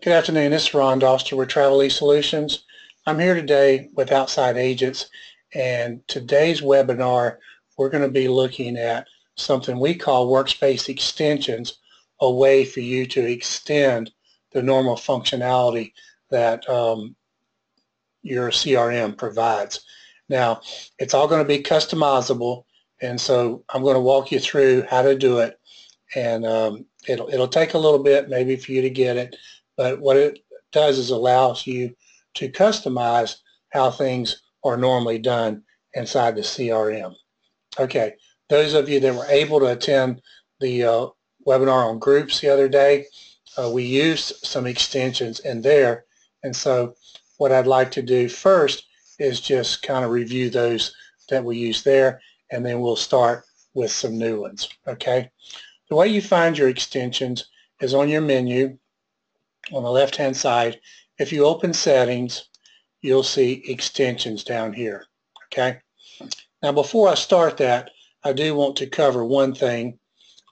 Good afternoon, this is Ron Doster with Travel Solutions. I'm here today with Outside Agents, and today's webinar we're going to be looking at something we call Workspace Extensions, a way for you to extend the normal functionality that your CRM provides. Now, it's all going to be customizable, and so I'm going to walk you through how to do it, and it'll take a little bit maybe for you to get it. But what it does is allows you to customize how things are normally done inside the CRM. Okay, those of you that were able to attend the webinar on groups the other day, we used some extensions in there. And so what I'd like to do first is just kind of review those that we used there, and then we'll start with some new ones. Okay, the way you find your extensions is on your menu. On the left-hand side, if you open settings, you'll see extensions down here. Okay. Now, before I start that, I do want to cover one thing.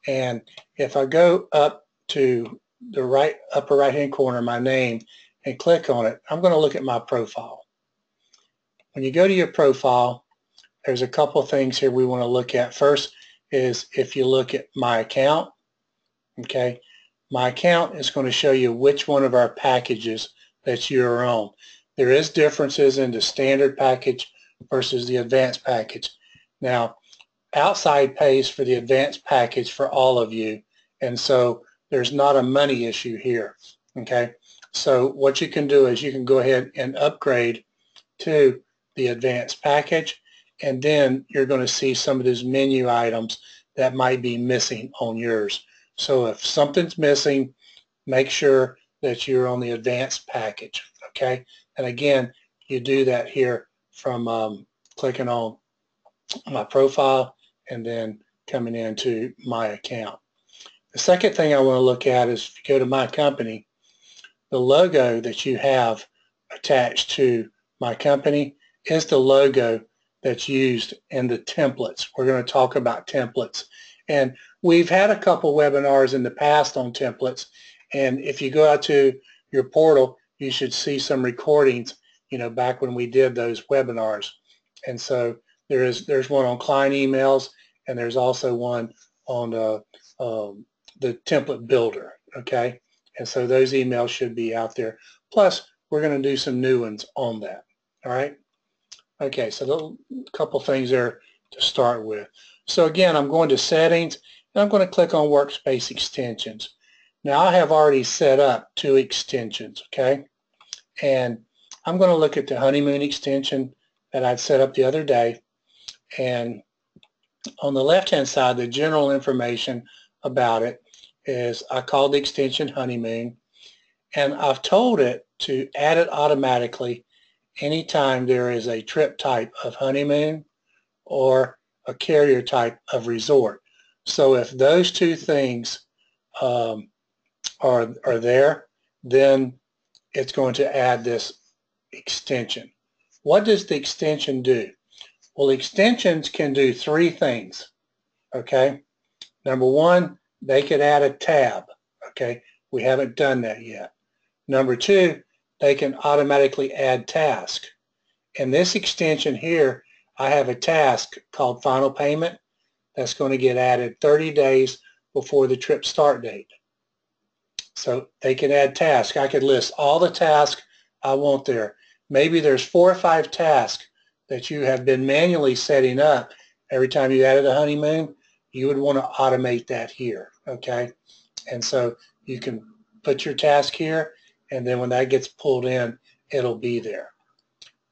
And if I go up to the upper right-hand corner, my name, and click on it, I'm going to look at my profile. When you go to your profile, there's a couple of things here we want to look at. First is if you look at my account. Okay. My account is going to show you which one of our packages that you're on. There is differences in the standard package versus the advanced package. Now, Outside pays for the advanced package for all of you, and so there's not a money issue here. Okay, so what you can do is you can go ahead and upgrade to the advanced package, and then you're going to see some of those menu items that might be missing on yours. So if something's missing, make sure that you're on the advanced package, okay? And again, you do that here from clicking on my profile and then coming into my account. The second thing I want to look at is if you go to my company, the logo that you have attached to my company is the logo that's used in the templates. We're going to talk about templates. And we've had a couple webinars in the past on templates, and if you go out to your portal, you should see some recordings, back when we did those webinars. And so there's one on client emails, and there's also one on the template builder, okay? And so those emails should be out there. Plus, we're going to do some new ones on that, all right? Okay, so a couple things there to start with. So again, I'm going to settings, and I'm going to click on Workspace Extensions. Now I have already set up 2 extensions, okay? And I'm going to look at the honeymoon extension that I'd set up the other day. And on the left-hand side, the general information about it is I called the extension honeymoon, and I've told it to add it automatically anytime there is a trip type of honeymoon or a carrier type of resort. So if those 2 things are there, then it's going to add this extension. What does the extension do? Well, extensions can do 3 things, okay? Number 1, they could add a tab, okay? We haven't done that yet. Number 2, they can automatically add tasks. In this extension here, I have a task called Final Payment that's going to get added 30 days before the trip start date. So they can add tasks. I could list all the tasks I want there. Maybe there's 4 or 5 tasks that you have been manually setting up. Every time you added a honeymoon, you would want to automate that here, okay? And so you can put your task here, and then when that gets pulled in, it'll be there.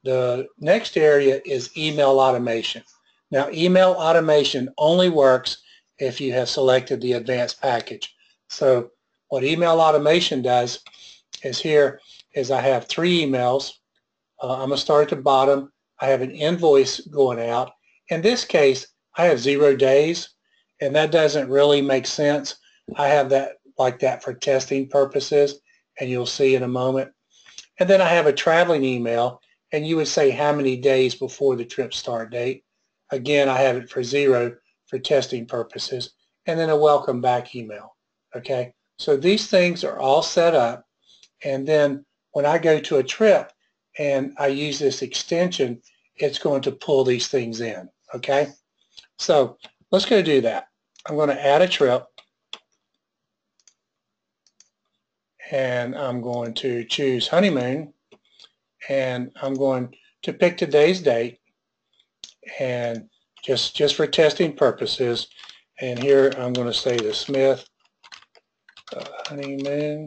The next area is email automation. Now, email automation only works if you have selected the advanced package. So what email automation does is here is I have 3 emails. I'm going to start at the bottom. I have an invoice going out. In this case, I have 0 days, and that doesn't really make sense. I have that like that for testing purposes, and you'll see in a moment. And then I have a traveling email, and you would say how many days before the trip start date. Again, I have it for 0 for testing purposes, and then a welcome back email. Okay, so these things are all set up, and then when I go to a trip and I use this extension, it's going to pull these things in, okay? So let's go do that. I'm going to add a trip, and I'm going to choose honeymoon, and I'm going to pick today's date, and just for testing purposes, and here I'm going to say the Smith honeymoon,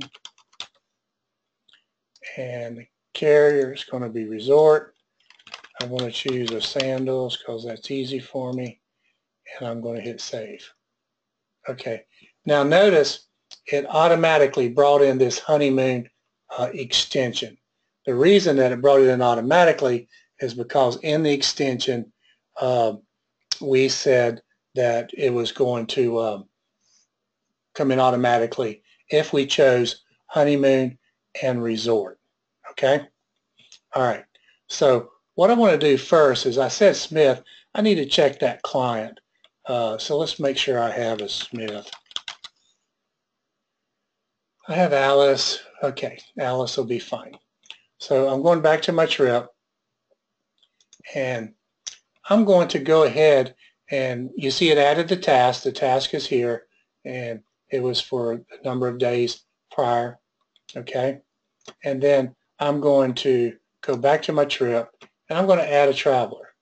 and the carrier is going to be resort. I'm going to choose a sandals because that's easy for me, and I'm going to hit save. Okay, now notice it automatically brought in this honeymoon extension. The reason that it brought it in automatically is because in the extension we said that it was going to come in automatically if we chose honeymoon and resort. Okay? All right. So what I want to do first is, I said Smith, I need to check that client. So let's make sure I have a Smith. I have Alice. Okay, Alice will be fine. So I'm going back to my trip, and I'm going to go ahead, and you see it added the task. The task is here, and it was for a number of days prior. Okay, and then I'm going to go back to my trip, and I'm going to add a traveler.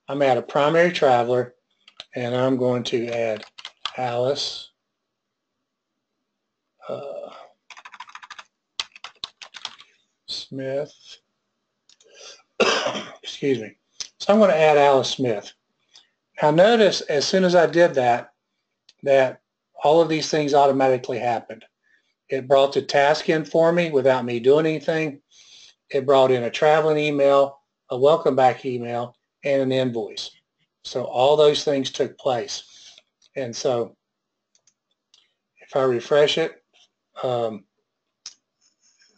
I'm at a primary traveler, and I'm going to add Alice Smith. Excuse me. So I'm going to add Alice Smith. Now notice as soon as I did that, that all of these things automatically happened. It brought the task in for me without me doing anything. It brought in a traveling email, a welcome back email, and an invoice. So all those things took place. And so if I refresh it,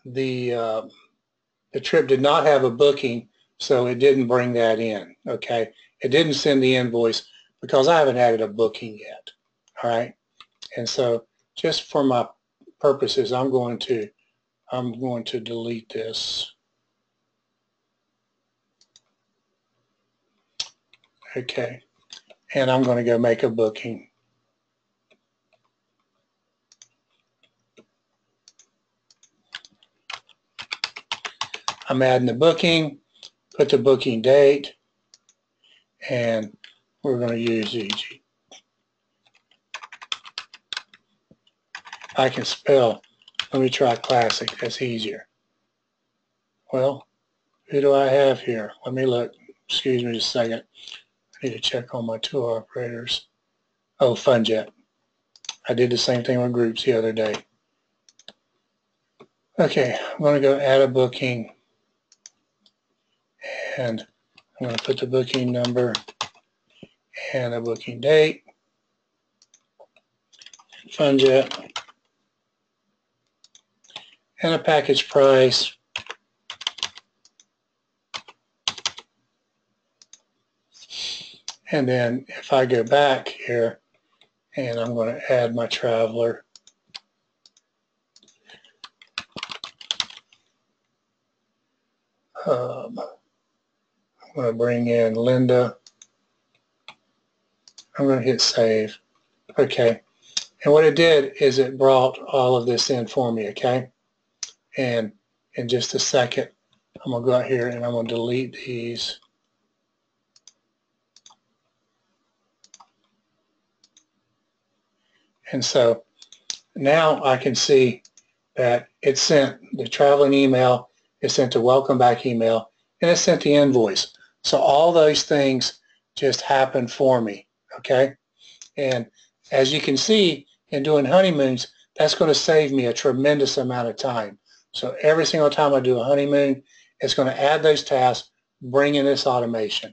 the trip did not have a booking, so it didn't bring that in, okay? It didn't send the invoice because I haven't added a booking yet, all right? And so just for my purposes, I'm going to delete this. Okay, and I'm going to go make a booking. I'm adding the booking, put the booking date, and we're going to use EG. I can spell. Let me try classic. That's easier. Well, who do I have here? Let me look. Excuse me just a second. I need to check on my tour operators. Oh, FunJet. I did the same thing with groups the other day. Okay, I'm going to go add a booking, and I'm going to put the booking number and a booking date. FunJet. And a package price. And then if I go back here, and I'm going to add my traveler. I'm going to bring in Linda. I'm going to hit save. Okay. And what it did is it brought all of this in for me, okay? And in just a second, I'm going to go out here and I'm going to delete these. And so now I can see that it sent the traveling email, it sent the welcome back email, and it sent the invoice. So all those things just happened for me, okay? And as you can see, in doing honeymoons, that's going to save me a tremendous amount of time. So every single time I do a honeymoon, it's going to add those tasks, bring in this automation.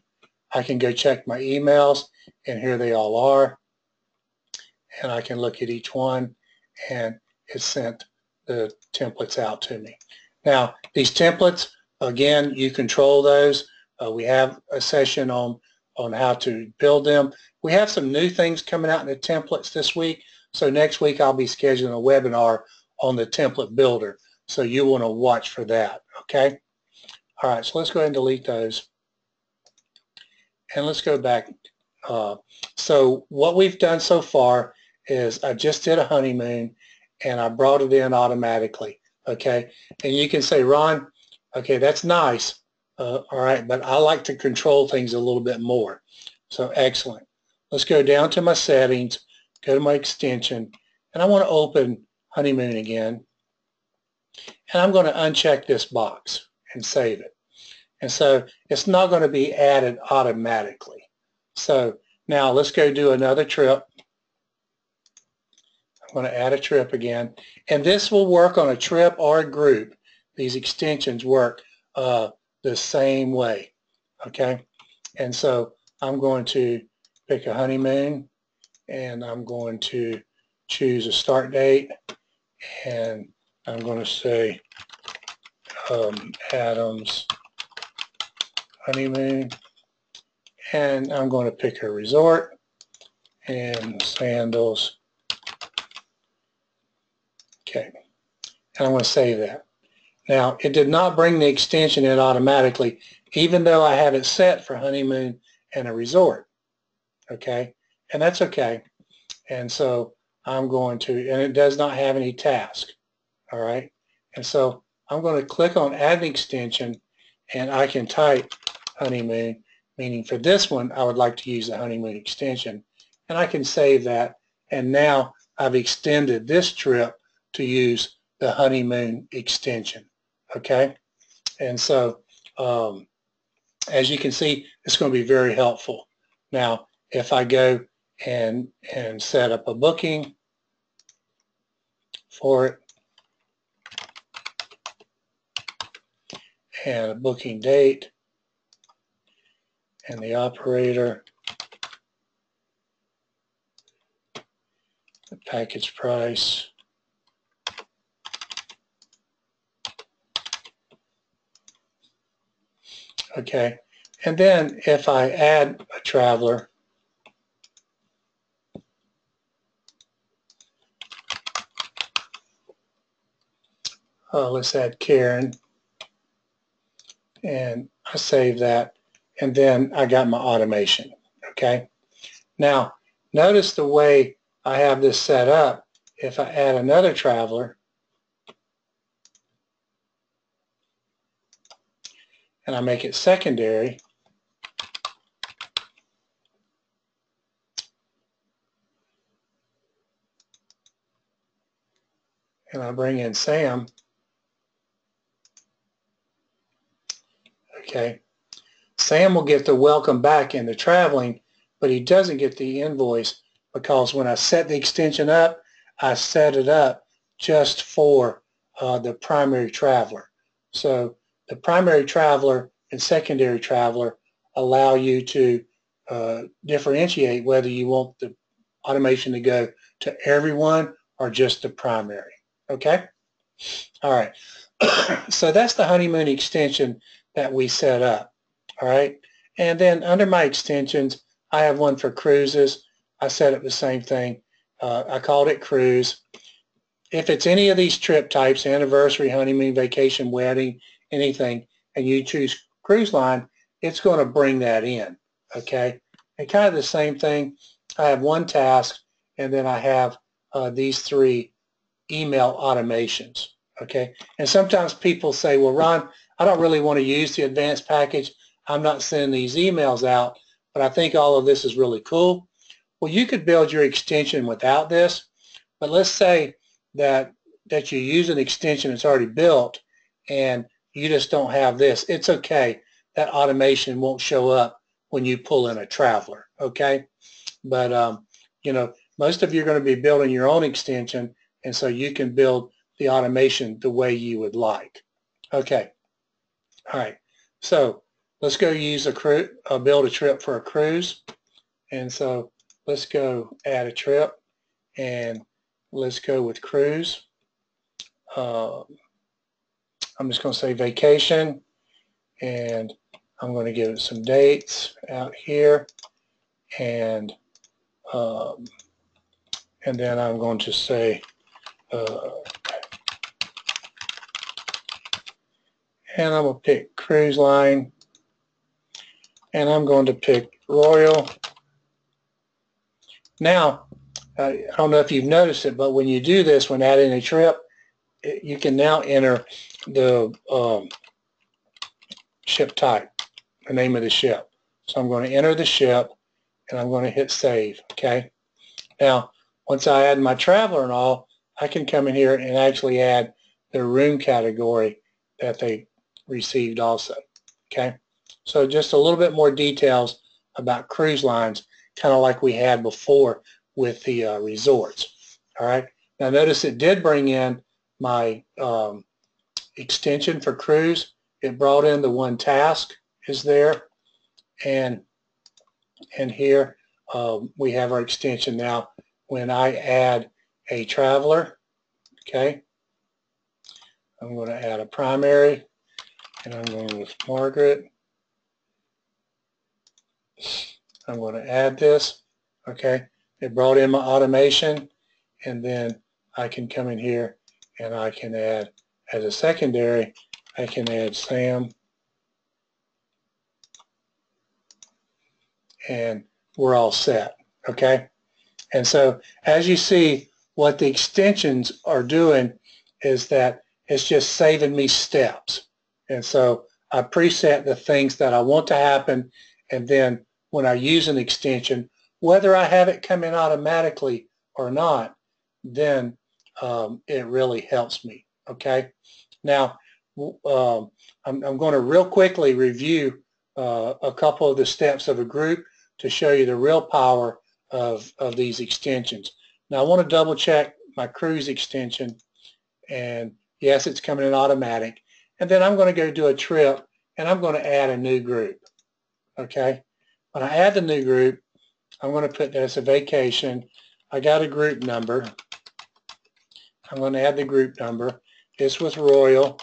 I can go check my emails, and here they all are. And I can look at each one, and it sent the templates out to me. Now, these templates, again, you control those. We have a session on how to build them. We have some new things coming out in the templates this week. So next week, I'll be scheduling a webinar on the template builder. So you want to watch for that, okay? All right, so let's go ahead and delete those. And let's go back. So what we've done so far is I just did a honeymoon and I brought it in automatically, okay? And you can say, Ron, okay, that's nice, all right, but I like to control things a little bit more. So excellent. Let's go down to my settings, go to my extension, and I want to open honeymoon again. And I'm going to uncheck this box and save it. And so it's not going to be added automatically. So now let's go do another trip. I'm going to add a trip again. And this will work on a trip or a group. These extensions work the same way. Okay? And so I'm going to pick a honeymoon and I'm going to choose a start date and I'm going to say Adam's honeymoon, and I'm going to pick a resort and sandals. Okay, and I'm going to save that. Now, it did not bring the extension in automatically, even though I have it set for honeymoon and a resort. Okay, and that's okay. And so I'm going to, and it does not have any task. All right, and so I'm going to click on add an extension, and I can type honeymoon, meaning for this one I would like to use the honeymoon extension, and I can save that, and now I've extended this trip to use the honeymoon extension. Okay, and so as you can see, it's going to be very helpful. Now if I go and set up a booking for it and a booking date and the operator, the package price, okay, and then if I add a traveler, let's add Karen, and I save that, and then I got my automation. Okay, now notice the way I have this set up. If I add another traveler and I make it secondary, and I bring in Sam, okay, Sam will get the welcome back in the traveling, but he doesn't get the invoice because when I set the extension up, I set it up just for the primary traveler. So the primary traveler and secondary traveler allow you to differentiate whether you want the automation to go to everyone or just the primary. Okay? All right. So that's the honeymoon extension that we set up. All right. And then under my extensions, I have one for cruises. I set up the same thing. I called it cruise. If it's any of these trip types, anniversary, honeymoon, vacation, wedding, anything, and you choose cruise line, it's going to bring that in. Okay. And kind of the same thing. I have one task, and then I have these three email automations. Okay. And sometimes people say, well, Ron, I don't really want to use the advanced package. I'm not sending these emails out, but I think all of this is really cool. Well, you could build your extension without this, but let's say that you use an extension that's already built and you just don't have this. It's okay. That automation won't show up when you pull in a traveler, okay? But, you know, most of you are going to be building your own extension, and so you can build the automation the way you would like. Okay. All right. So let's go use build a trip for a cruise. And so let's go add a trip and let's go with cruise. I'm just going to say vacation, and I'm going to give it some dates out here, and then I'm going to say and I'm going to pick cruise line, and I'm going to pick Royal. Now, I don't know if you've noticed it, but when you do this, when adding a trip, you can now enter the ship type, the name of the ship. So I'm going to enter the ship, and I'm going to hit save. Okay. Now, once I add my traveler and all, I can come in here and actually add their room category that they received also. Okay. So just a little bit more details about cruise lines, kind of like we had before with the resorts. All right. Now notice it did bring in my extension for cruise. It brought in the one task is there, and here we have our extension. Now when I add a traveler, okay, I'm going to add a primary, and I'm going with Margaret. I'm going to add this. Okay, it brought in my automation, and then I can come in here and I can add as a secondary, I can add Sam, and we're all set. Okay, and so as you see, what the extensions are doing is that it's just saving me steps, and so I preset the things that I want to happen, and then when I use an extension, whether I have it come in automatically or not, then it really helps me. Okay, now I'm going to real quickly review a couple of the steps of a group to show you the real power of these extensions. Now I want to double check my cruise extension, and yes, it's coming in automatic, and then I'm going to go do a trip, and I'm going to add a new group. Okay, when I add the new group, I'm going to put that as a vacation. I got a group number. I'm going to add the group number. It's with Royal,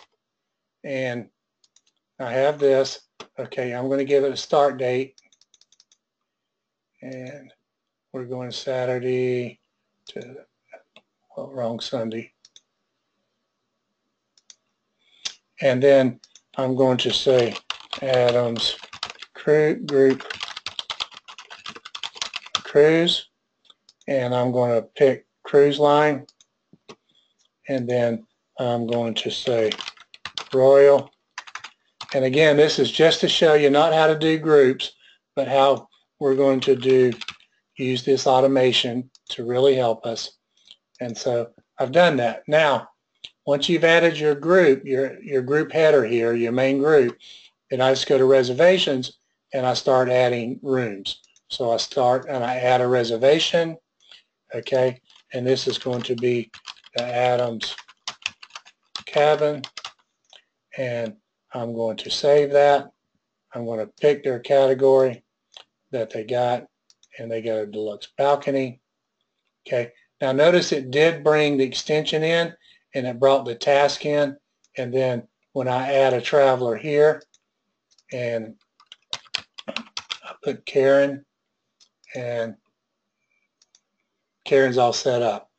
and I have this. Okay, I'm going to give it a start date, and we're going Saturday to, well, wrong, Sunday. And then I'm going to say Adams group cruise, and I'm going to pick cruise line, and then I'm going to say Royal. And again, this is just to show you not how to do groups, but how we're going to use this automation to really help us. And so I've done that. Now, once you've added your group, your group header here, your main group, then I just go to reservations and I start adding rooms. So I start and I add a reservation, okay, and this is going to be the Adams cabin, and I'm going to save that. I'm going to pick their category that they got, and they got a deluxe balcony. Okay, now notice it did bring the extension in, and it brought the task in, and then when I add a traveler here, and I put Karen, and Karen's all set up.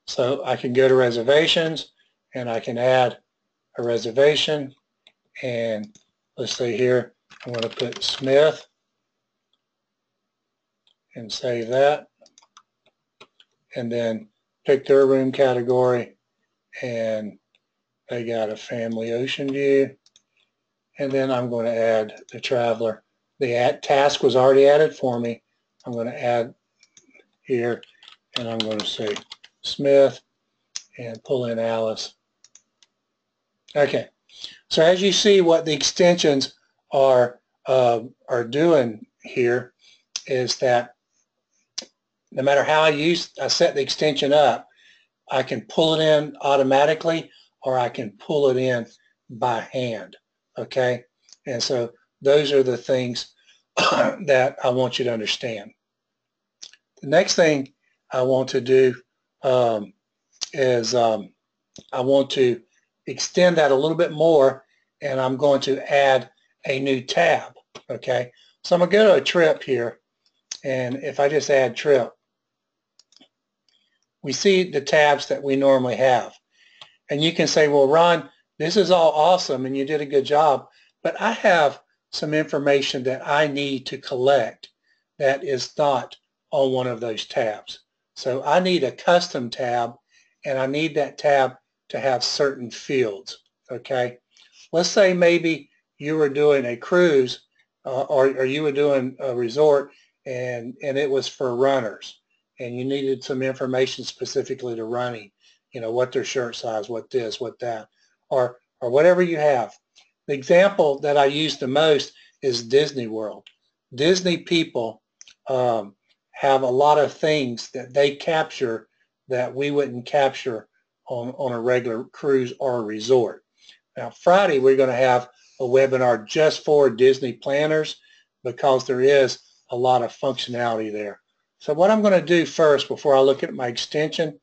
So I can go to reservations, and I can add a reservation, and let's say here I'm going to put Smith and save that, and then pick their room category, and they got a family ocean view, and then I'm going to add the traveler. The task was already added for me. I'm going to add here, and I'm going to say Smith and pull in Alice. Okay, so as you see, what the extensions are doing here is that no matter how I set the extension up, I can pull it in automatically, or I can pull it in by hand. Okay, and so those are the things that I want you to understand. The next thing I want to do is I want to extend that a little bit more, and I'm going to add a new tab. Okay, so I'm going to go to a trip here, and if I just add trip, we see the tabs that we normally have. And you can say, well, Ron, this is all awesome and you did a good job, but I have some information that I need to collect that is not on one of those tabs. So I need a custom tab, and I need that tab to have certain fields, okay? Let's say maybe you were doing a cruise or you were doing a resort and it was for runners and you needed some information specifically to running, you know, what their shirt size, what this, what that, or whatever you have. The example that I use the most is Disney World. Disney people have a lot of things that they capture that we wouldn't capture on a regular cruise or a resort. Now Friday we're going to have a webinar just for Disney planners because there is a lot of functionality there. So what I'm going to do first before I look at my extension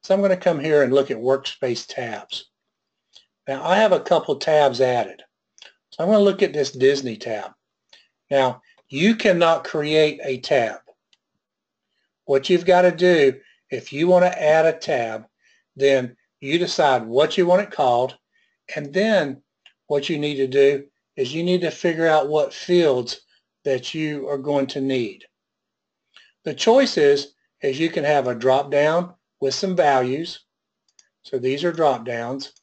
is I'm going to come here and look at Workspace Tabs. Now I have a couple tabs added. So I'm going to look at this Disney tab. Now you cannot create a tab. What you've got to do, if you want to add a tab, then you decide what you want it called, and then what you need to do is you need to figure out what fields that you are going to need. The choice is you can have a drop down with some values. So these are drop downs.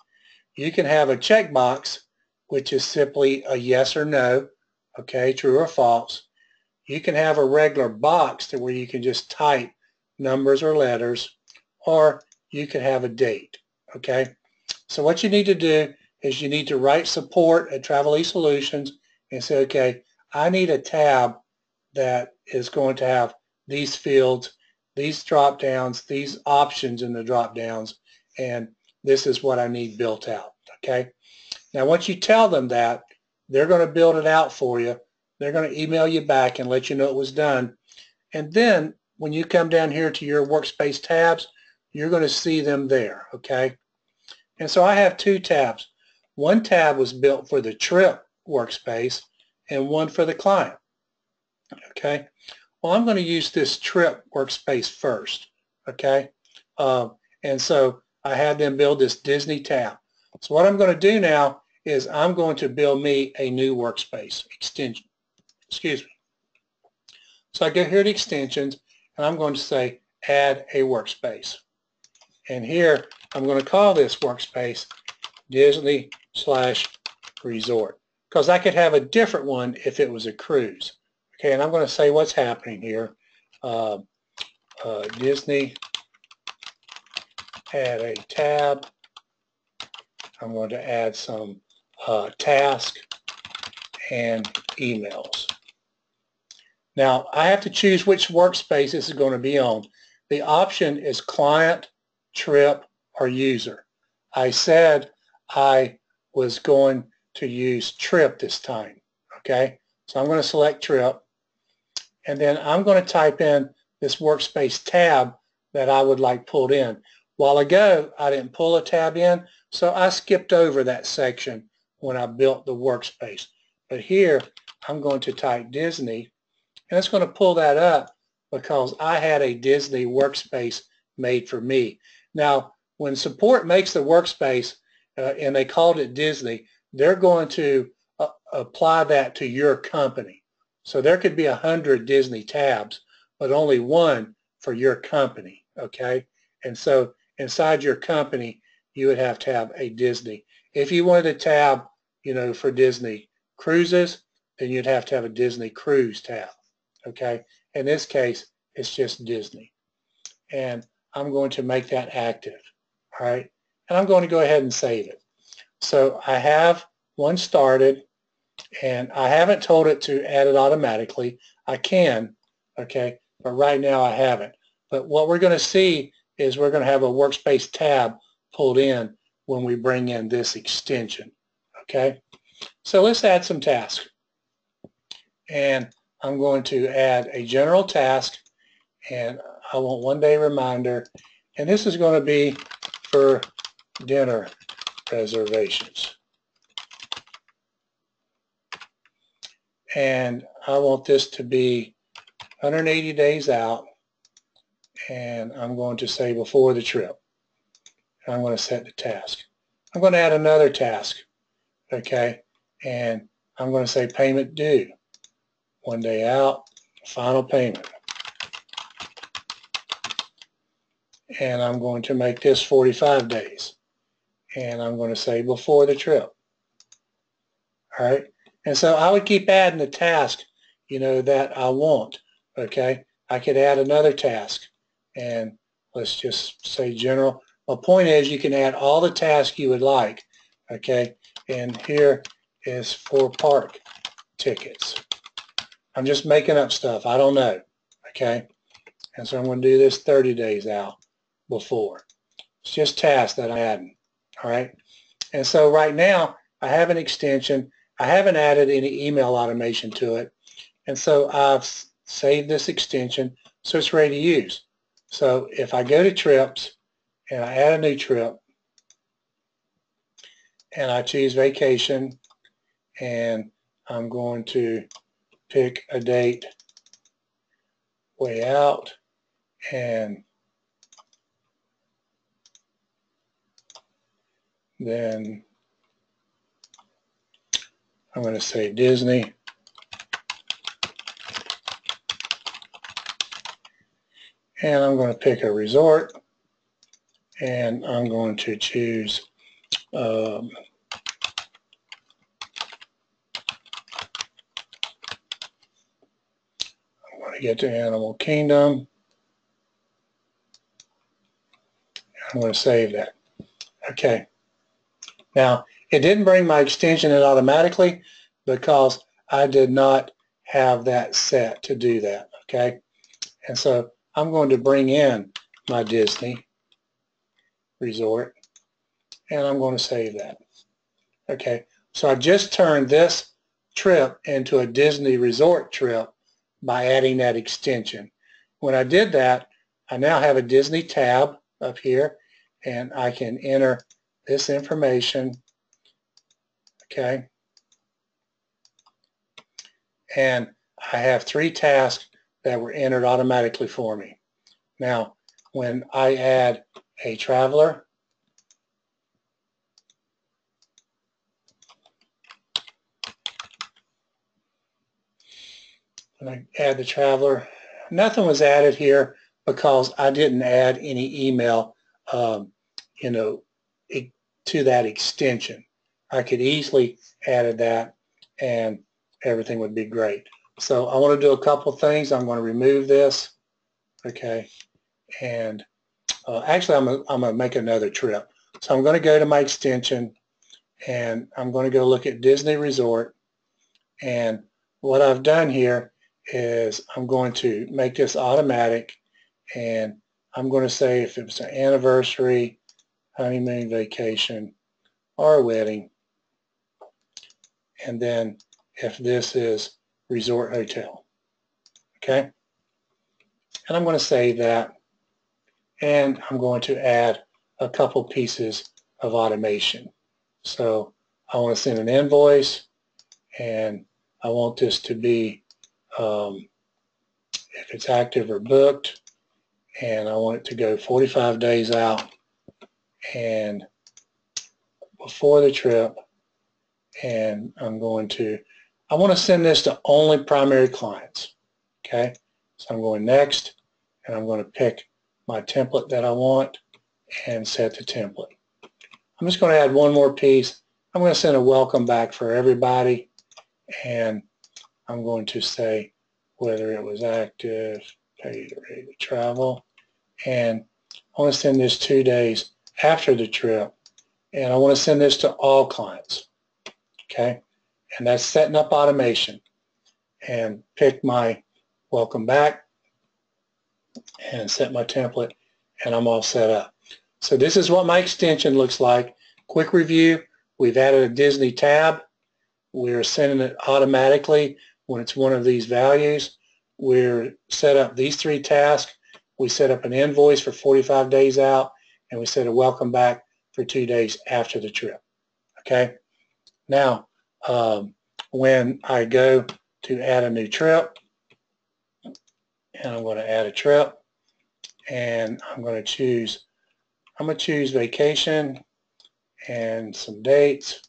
You can have a checkbox, which is simply a yes or no, okay, true or false. You can have a regular box to where you can just type numbers or letters, or you can have a date, okay? So what you need to do is you need to write support at Travel eSolutions and say, okay, I need a tab that is going to have these fields, these drop downs, these options in the drop downs, and this is what I need built out, okay? Now once you tell them that, they're going to build it out for you. They're going to email you back and let you know it was done. And then when you come down here to your Workspace tabs, you're going to see them there, okay? And so I have two tabs. One tab was built for the trip workspace and one for the client, okay? Well, I'm going to use this trip workspace first, okay? And so I had them build this Disney tab. So what I'm going to do now is I'm going to build me a new workspace extension. Excuse me. So I go here to extensions and I'm going to say add a workspace. And here I'm going to call this workspace Disney/resort because I could have a different one if it was a cruise. Okay, and I'm going to say what's happening here. Disney, add a tab. I'm going to add some task and emails. Now I have to choose which workspace this is going to be on. The option is client, trip, or user. I said I was going to use trip this time, okay? So I'm going to select trip, and then I'm going to type in this workspace tab that I would like pulled in. A while ago, I didn't pull a tab in, so I skipped over that section when I built the workspace. But here, I'm going to type Disney, and it's going to pull that up because I had a Disney workspace made for me. Now, when support makes the workspace and they called it Disney, they're going to apply that to your company. So there could be 100 Disney tabs, but only one for your company, okay? And so inside your company, you would have to have a Disney. If you wanted a tab, you know, for Disney cruises, then you'd have to have a Disney cruise tab, okay? In this case, it's just Disney. And I'm going to make that active, all right? And I'm going to go ahead and save it. So I have one started, and I haven't told it to add it automatically. I can, okay, but right now I haven't. But what we're going to see is we're going to have a workspace tab pulled in when we bring in this extension, okay? So let's add some tasks. And I'm going to add a general task, and I want 1 day reminder, and this is going to be for dinner reservations. And I want this to be 180 days out, and I'm going to say before the trip. I'm going to set the task. I'm going to add another task, okay, and I'm going to say payment due, 1 day out, final payment. And I'm going to make this 45 days. And I'm going to say before the trip. All right. And so I would keep adding the task, that I want. Okay. I could add another task. And let's just say general. My point is you can add all the tasks you would like. Okay. And here is for park tickets. I'm just making up stuff. I don't know. Okay. And so I'm going to do this 30 days out before. It's just tasks that I'm adding. All right. And so right now I have an extension. I haven't added any email automation to it. And so I've saved this extension so it's ready to use. So if I go to trips and I add a new trip and I choose vacation and I'm going to pick a date way out and then I'm going to say Disney. And I'm going to pick a resort and I'm going to choose I'm going to get to Animal Kingdom. I'm going to save that. Okay. Now, it didn't bring my extension in automatically because I did not have that set to do that. Okay. And so I'm going to bring in my Disney resort and I'm going to save that. Okay. So I just turned this trip into a Disney resort trip by adding that extension. When I did that, I now have a Disney tab up here and I can enter this information, okay, and I have 3 tasks that were entered automatically for me. Now, when I add a traveler, when I add the traveler, nothing was added here because I didn't add any email, to that extension. I could easily add that and everything would be great. So I want to do a couple things. I'm going to remove this, okay, and actually I'm going to make another trip. So I'm going to go to my extension and I'm going to go look at Disney Resort, and what I've done here is I'm going to make this automatic and I'm going to say if it was an anniversary, honeymoon, vacation, or a wedding, and then if this is resort hotel, okay? And I'm going to save that and I'm going to add a couple pieces of automation. So I want to send an invoice and I want this to be if it's active or booked, and I want it to go 45 days out and before the trip, and I want to send this to only primary clients, okay? So I'm going next, and I'm going to pick my template that I want and set the template. I'm just going to add one more piece. I'm going to send a welcome back for everybody, and I'm going to say whether it was active, paid, or ready to travel, and I want to send this 2 days after the trip, and I want to send this to all clients, okay? And that's setting up automation, and pick my welcome back and set my template, and I'm all set up. So this is what my extension looks like. Quick review, we've added a Disney tab. We're sending it automatically when it's one of these values. We're set up these 3 tasks. We set up an invoice for 45 days out, and we set a welcome back for 2 days after the trip. Okay? Now, when I go to add a new trip, and I'm going to add a trip, and I'm going to choose vacation, and some dates.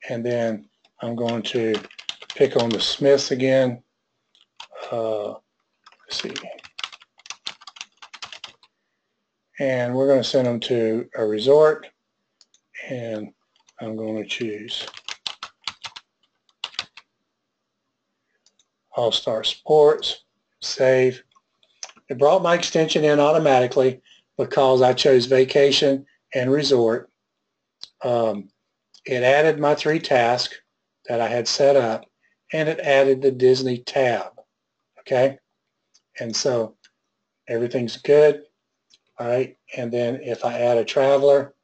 And then I'm going to pick on the Smiths again. Let's see. And we're going to send them to a resort. And I'm going to choose All-Star Sports. Save. It brought my extension in automatically because I chose vacation and resort. It added my 3 tasks that I had set up, and it added the Disney tab. Okay, and so everything's good. All right, and then if I add a traveler,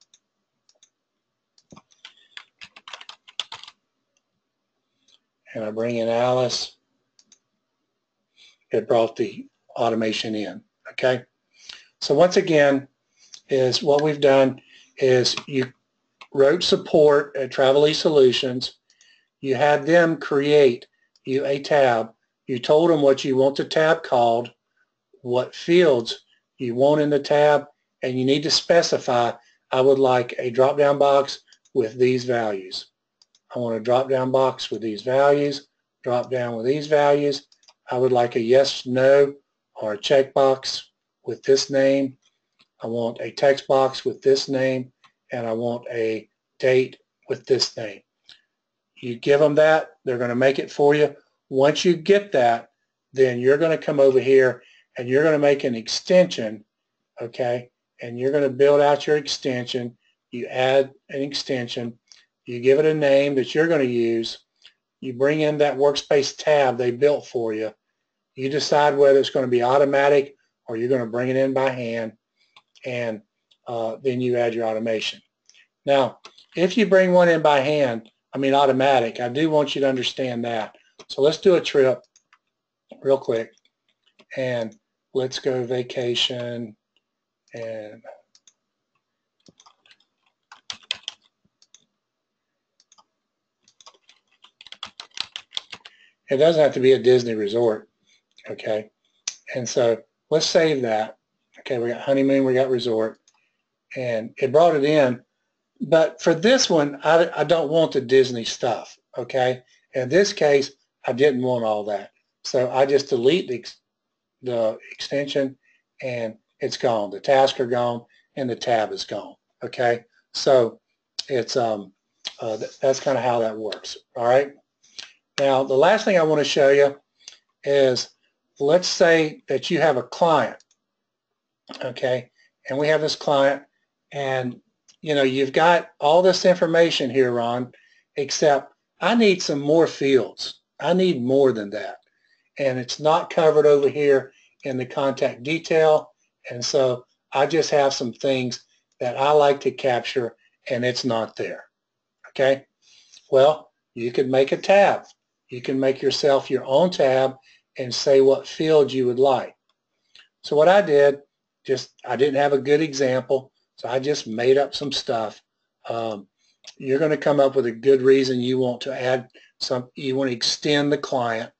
and I bring in Alice, it brought the automation in. Okay, so once again, is what we've done is you wrote support at Travel Solutions. You had them create you a tab. You told them what you want the tab called, what fields you want in the tab, and you need to specify, I would like a drop-down box with these values. I want a drop-down box with these values, drop-down with these values. I would like a yes, no, or a checkbox with this name. I want a text box with this name, and I want a date with this name. You give them that, they're going to make it for you. Once you get that, then you're going to come over here and you're going to make an extension, okay? And you're going to build out your extension. You add an extension. You give it a name that you're going to use. You bring in that Workspace tab they built for you. You decide whether it's going to be automatic or you're going to bring it in by hand, and then you add your automation. Now, if you bring one in by hand, automatic, I do want you to understand that. So let's do a trip real quick, and let's go vacation, and it doesn't have to be a Disney resort, okay? And so let's save that. Okay, we got honeymoon, we got resort, and it brought it in. But for this one, I don't want the Disney stuff, okay? In this case, I didn't want all that. So I just delete the extension, and it's gone. The tasks are gone, and the tab is gone, okay? So it's that's kind of how that works, all right? Now, the last thing I want to show you is, let's say that you have a client, okay? And we have this client, and you've got all this information here, Ron, except I need some more fields. I need more than that. And it's not covered over here in the contact detail. And so I just have some things that I like to capture, and it's not there. Okay? Well, you could make a tab. You can make yourself your own tab and say what fields you would like. So what I did, I didn't have a good example, so I just made up some stuff. You're going to come up with a good reason you want to add you want to extend the client.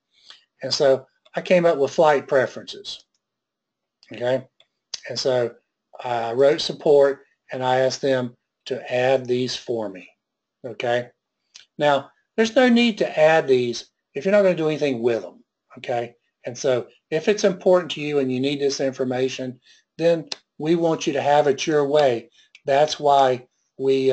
And so I came up with flight preferences. Okay? And so I wrote support, and I asked them to add these for me. Okay? Now, there's no need to add these if you're not going to do anything with them. Okay? And so if it's important to you and you need this information, then we want you to have it your way. That's why we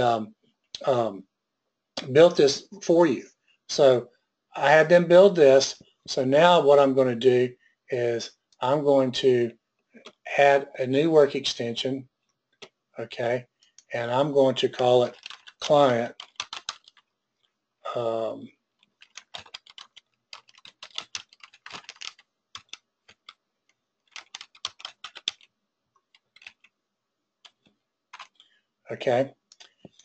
built this for you. So I had them build this. So now what I'm going to do is I'm going to add a new work extension, okay, and I'm going to call it client okay,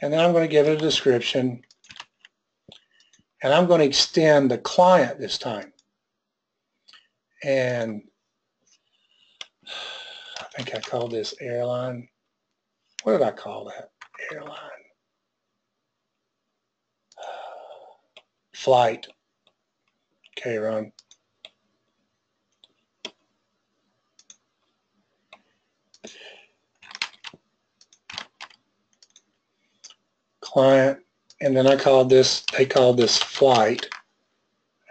and then I'm going to give it a description, and I'm going to extend the client this time. And I think I called this airline. What did I call that? Airline. Flight. Okay, Ron. client, and then they call this flight.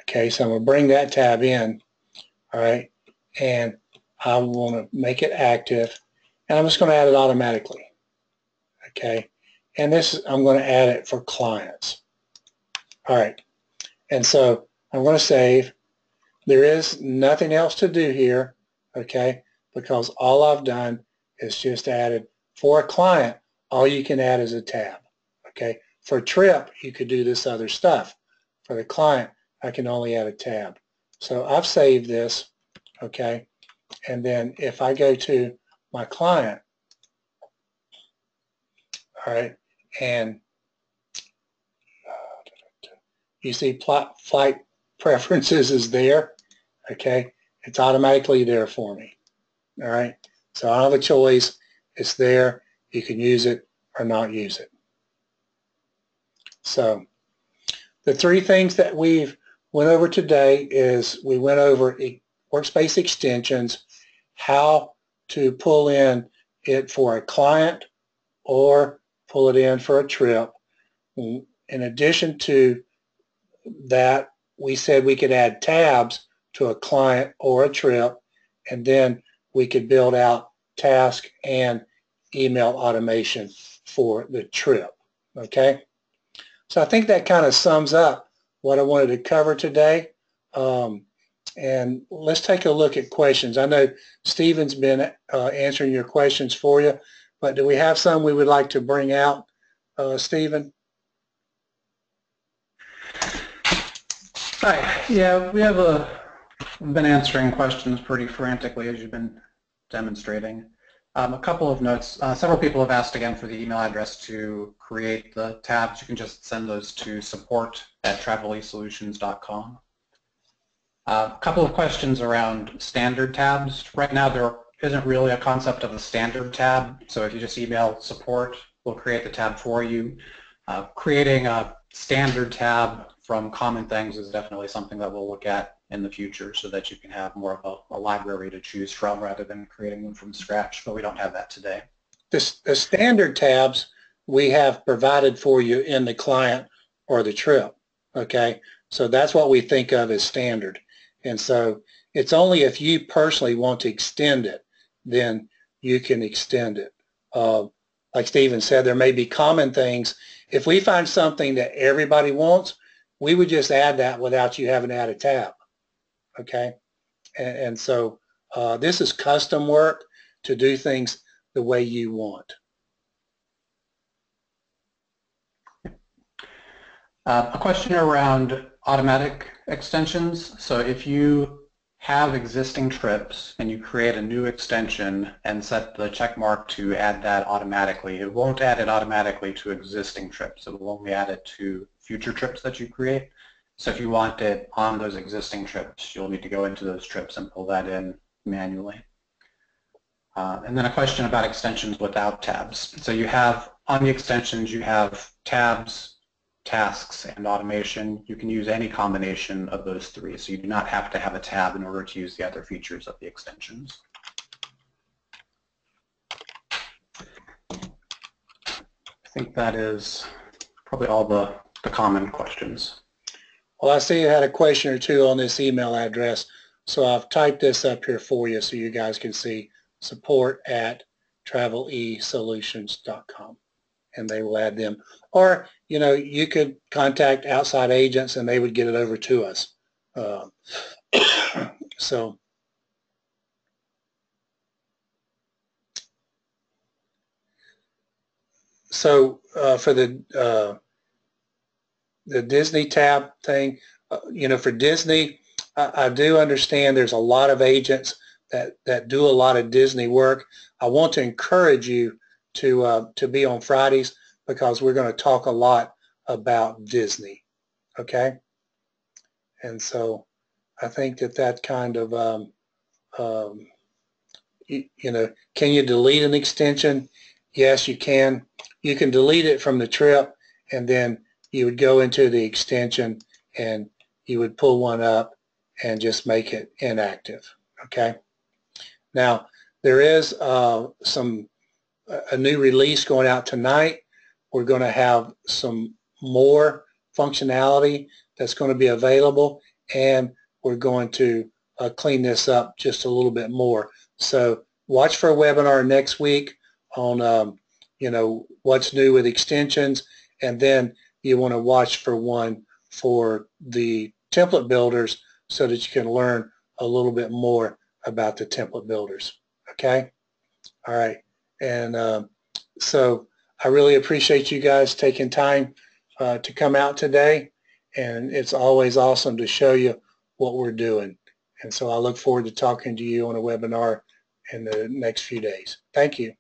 Okay, so I'm going to bring that tab in, all right, and I want to make it active, and I'm just going to add it automatically. Okay, and this I'm going to add it for clients. All right, and so I'm going to save. There is nothing else to do here, okay, because all I've done is just added for a client. All you can add is a tab. Okay, for a trip you could do this other stuff. For the client I can only add a tab. So I've saved this, okay, and then if I go to my client, all right, and you see flight preferences is there, okay, it's automatically there for me, all right, so I don't have a choice, it's there, you can use it or not use it. So the three things that we've went over today is we went over Workspace Extensions, how to pull in it for a client or pull it in for a trip. In addition to that, we said we could add tabs to a client or a trip, and then we could build out task and email automation for the trip. Okay, so I think that kind of sums up what I wanted to cover today. And let's take a look at questions. I know Stephen's been answering your questions for you, but do we have some we would like to bring out, Stephen? Hi. Yeah, we've been answering questions pretty frantically as you've been demonstrating. A couple of notes. Several people have asked again for the email address to create the tabs. You can just send those to support@OutsideAgents.com. A couple of questions around standard tabs. Right now there isn't really a concept of a standard tab, so if you just email support, we'll create the tab for you. Creating a standard tab from common things is definitely something that we'll look at in the future so that you can have more of a library to choose from rather than creating them from scratch, but we don't have that today. The standard tabs we have provided for you in the client or the trip, okay? So that's what we think of as standard. And so it's only if you personally want to extend it, then you can extend it. Like Stephen said, there may be common things. If we find something that everybody wants, we would just add that without you having to add a tab, okay? And so this is custom work to do things the way you want. A question around automatic extensions. So if you have existing trips and you create a new extension and set the check mark to add that automatically, it won't add it automatically to existing trips. It will only add it to future trips that you create. So if you want it on those existing trips, you'll need to go into those trips and pull that in manually. And then a question about extensions without tabs. So you have, on the extensions, you have tabs, tasks, and automation. You can use any combination of those three, so you do not have to have a tab in order to use the other features of the extensions. I think that is probably all the common questions. Well, I see you had a question or two on this email address, so I've typed this up here for you so you guys can see support@travelesolutions.com, and they will add them. Or, you know, you could contact Outside Agents and they would get it over to us. So for the Disney tab thing, you know, for Disney, I do understand there's a lot of agents that do a lot of Disney work. I want to encourage you to be on Fridays because we're going to talk a lot about Disney, okay? And so I think that kind of, you know, can you delete an extension? Yes, you can. You can delete it from the trip, and then you would go into the extension and you would pull one up and just make it inactive, okay? Now, There is a new release going out tonight. We're going to have some more functionality that's going to be available, and we're going to clean this up just a little bit more. So watch for a webinar next week on what's new with extensions, and then you want to watch for one for the template builders so that you can learn a little bit more about the template builders. Okay? All right. And so I really appreciate you guys taking time to come out today, and it's always awesome to show you what we're doing. And so I look forward to talking to you on a webinar in the next few days. Thank you.